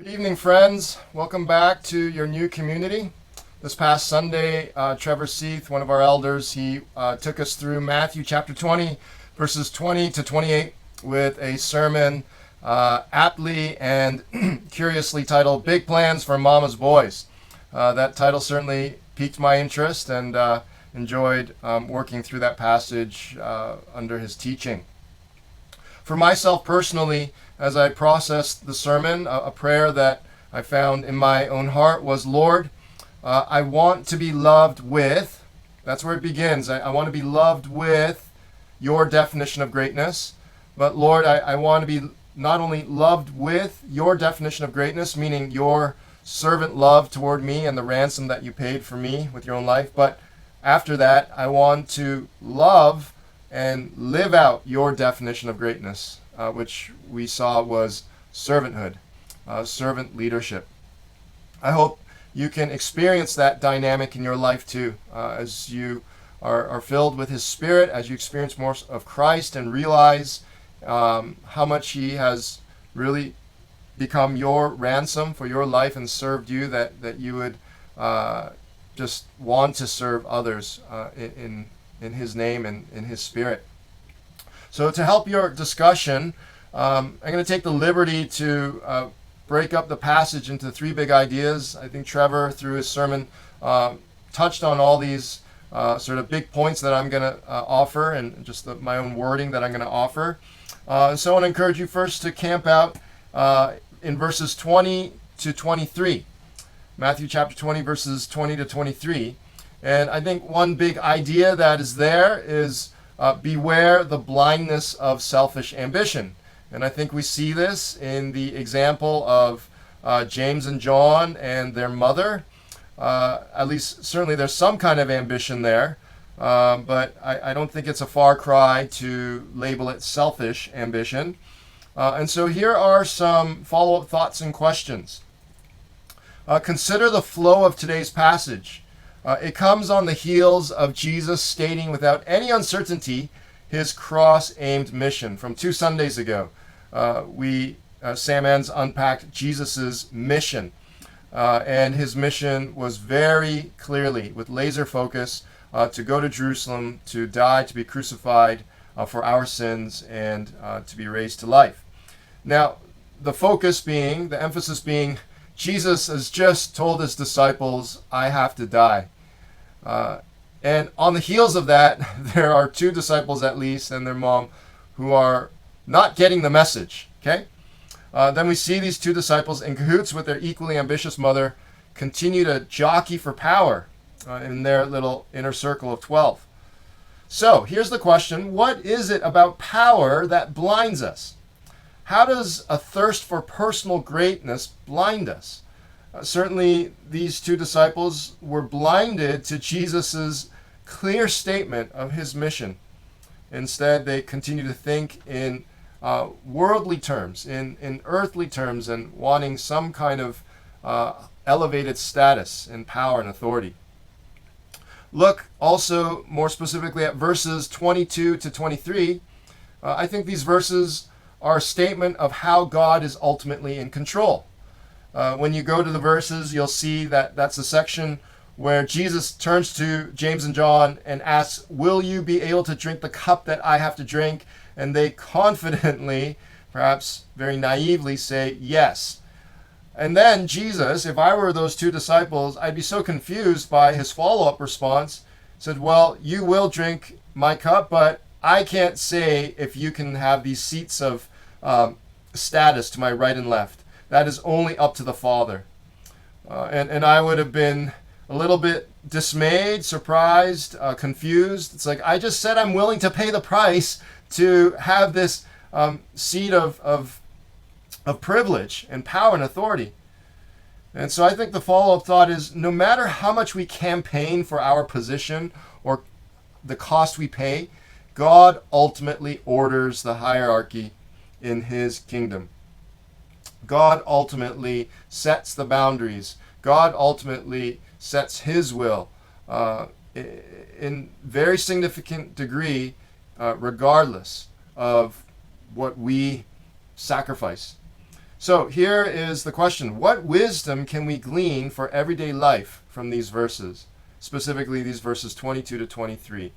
Good evening, friends. Welcome back to your new community. This past Sunday, Trevor Seath, one of our elders, he took us through Matthew chapter 20, verses 20 to 28, with a sermon aptly and curiously titled, Big Plans for Mama's Boys. That title certainly piqued my interest, and enjoyed working through that passage under his teaching. For myself personally, as I processed the sermon, a prayer that I found in my own heart was, Lord, I want to be loved with, that's where it begins, I want to be loved with your definition of greatness, but Lord, I want to be not only loved with your definition of greatness, meaning your servant love toward me and the ransom that you paid for me with your own life, but after that, I want to love and live out your definition of greatness, which we saw was servanthood, servant leadership. I hope you can experience that dynamic in your life too, as you are filled with his Spirit, as you experience more of Christ and realize how much he has really become your ransom for your life and served you, that you would just want to serve others in his name and in his Spirit. So to help your discussion, I'm going to take the liberty to break up the passage into three big ideas. I think Trevor, through his sermon, touched on all these sort of big points that I'm going to offer, and just my own wording that I'm going to offer. So I want to encourage you first to camp out in verses 20 to 23. Matthew chapter 20, verses 20 to 23. And I think one big idea that is there is beware the blindness of selfish ambition. And I think we see this in the example of James and John and their mother. At least, certainly there's some kind of ambition there, but I don't think it's a far cry to label it selfish ambition. And so here are some follow-up thoughts and questions. Consider the flow of today's passage. It comes on the heels of Jesus stating without any uncertainty his cross-aimed mission. From 2 Sundays ago, Sam Enns unpacked Jesus' mission. And his mission was very clearly, with laser focus, to go to Jerusalem, to die, to be crucified for our sins, and to be raised to life. Now, the emphasis being, Jesus has just told his disciples, I have to die. And on the heels of that, there are 2 disciples at least and their mom who are not getting the message. Okay? Then we see these 2 disciples in cahoots with their equally ambitious mother continue to jockey for power in their little inner circle of 12. So here's the question. What is it about power that blinds us? How does a thirst for personal greatness blind us? Certainly, these 2 disciples were blinded to Jesus' clear statement of his mission. Instead, they continue to think in worldly terms, in earthly terms, and wanting some kind of elevated status and power and authority. Look also more specifically at verses 22 to 23. I think these verses are a statement of how God is ultimately in control. When you go to the verses, you'll see that that's a section where Jesus turns to James and John and asks, will you be able to drink the cup that I have to drink? And they confidently, perhaps very naively, say yes. And then Jesus, if I were those 2 disciples, I'd be so confused by his follow-up response, said, well, you will drink my cup, but I can't say if you can have these seats of status to my right and left. That is only up to the Father. And I would have been a little bit dismayed, surprised, confused. It's like, I just said I'm willing to pay the price to have this seat of privilege and power and authority. And so I think the follow-up thought is, no matter how much we campaign for our position or the cost we pay, God ultimately orders the hierarchy in his kingdom. God ultimately sets the boundaries. God ultimately sets his will in very significant degree, regardless of what we sacrifice. So here is the question. What wisdom can we glean for everyday life from these verses? Specifically these verses 22 to 23.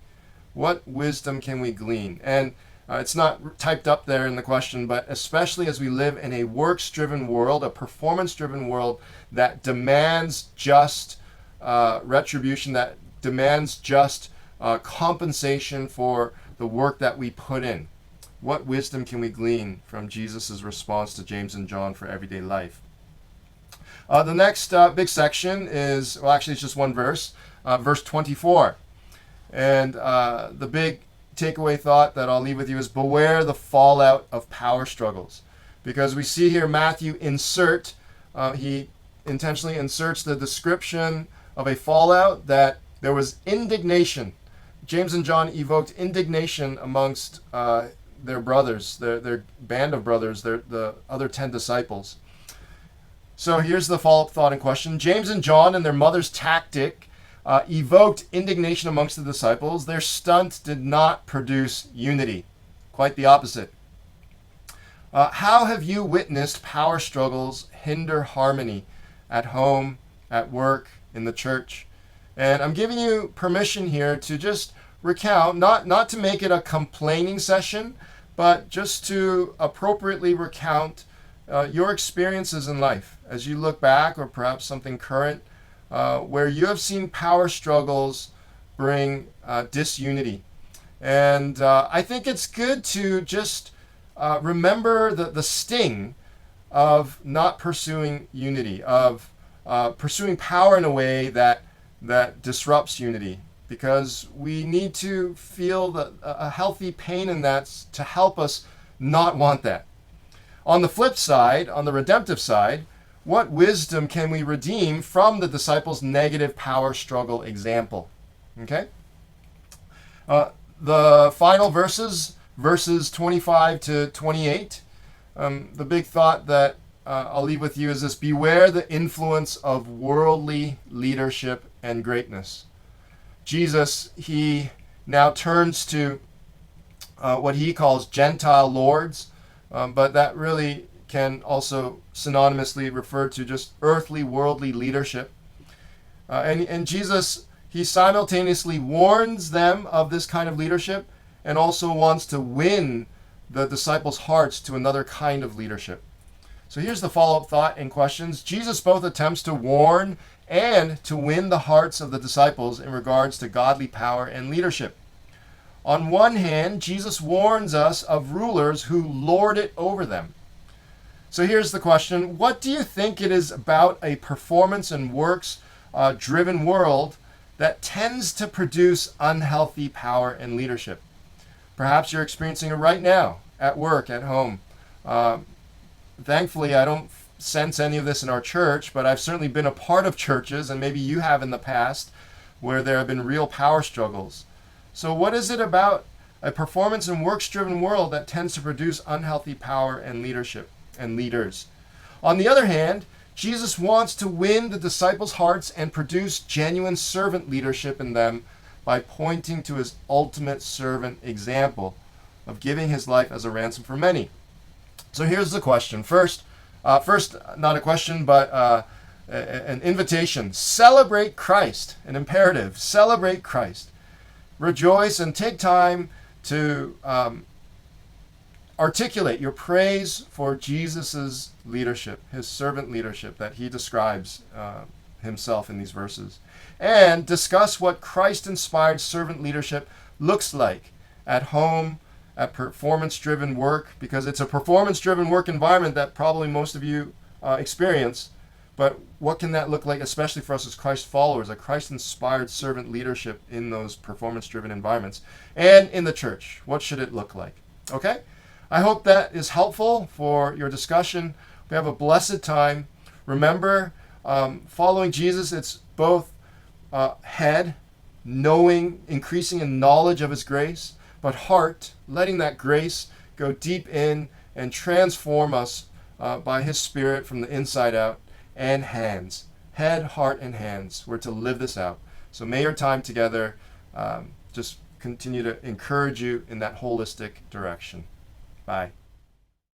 What wisdom can we glean? And it's not typed up there in the question, but especially as we live in a works-driven world, a performance-driven world that demands just retribution, that demands just compensation for the work that we put in. What wisdom can we glean from Jesus' response to James and John for everyday life? The next big section is, well, actually it's just one verse, verse 24. And the big takeaway thought that I'll leave with you is beware the fallout of power struggles. Because we see here Matthew he intentionally inserts the description of a fallout that there was indignation. James and John evoked indignation amongst their brothers, their band of brothers, the other 10 disciples. So here's the follow-up thought in question. James and John and their mother's tactic evoked indignation amongst the disciples. Their stunt did not produce unity. Quite the opposite. How have you witnessed power struggles hinder harmony at home, at work, in the church? And I'm giving you permission here to just recount, not to make it a complaining session, but just to appropriately recount your experiences in life as you look back, or perhaps something current, where you have seen power struggles bring disunity. And I think it's good to just remember the sting of not pursuing unity, of pursuing power in a way that disrupts unity, because we need to feel a healthy pain in that to help us not want that. On the flip side, on the redemptive side, what wisdom can we redeem from the disciples' negative power struggle example? Okay? The final verses 25 to 28, the big thought that I'll leave with you is this: beware the influence of worldly leadership and greatness. Jesus, he now turns to what he calls Gentile lords, but that really can also synonymously refer to just earthly, worldly leadership. And Jesus, he simultaneously warns them of this kind of leadership and also wants to win the disciples' hearts to another kind of leadership. So here's the follow-up thought and questions. Jesus both attempts to warn and to win the hearts of the disciples in regards to godly power and leadership. On one hand, Jesus warns us of rulers who lord it over them. So here's the question: what do you think it is about a performance and works driven world that tends to produce unhealthy power and leadership? Perhaps you're experiencing it right now, at work, at home. Thankfully, I don't sense any of this in our church, but I've certainly been a part of churches, and maybe you have in the past, where there have been real power struggles. So what is it about a performance and works-driven world that tends to produce unhealthy power and leadership and leaders? On the other hand, Jesus wants to win the disciples' hearts and produce genuine servant leadership in them by pointing to his ultimate servant example of giving his life as a ransom for many. So here's the question. First, not a question, but an invitation. Celebrate Christ, an imperative. Celebrate Christ. Rejoice and take time to articulate your praise for Jesus' leadership, his servant leadership that he describes himself in these verses. And discuss what Christ-inspired servant leadership looks like at home, at performance-driven work, because it's a performance-driven work environment that probably most of you experience. But what can that look like, especially for us as Christ followers, a Christ-inspired servant leadership in those performance-driven environments? And in the church, what should it look like? Okay? I hope that is helpful for your discussion. We have a blessed time. Remember, following Jesus, it's both head, knowing, increasing in knowledge of his grace, but heart, letting that grace go deep in and transform us by his Spirit from the inside out, and hands. Head, heart, and hands. We're to live this out. So may your time together just continue to encourage you in that holistic direction. Bye.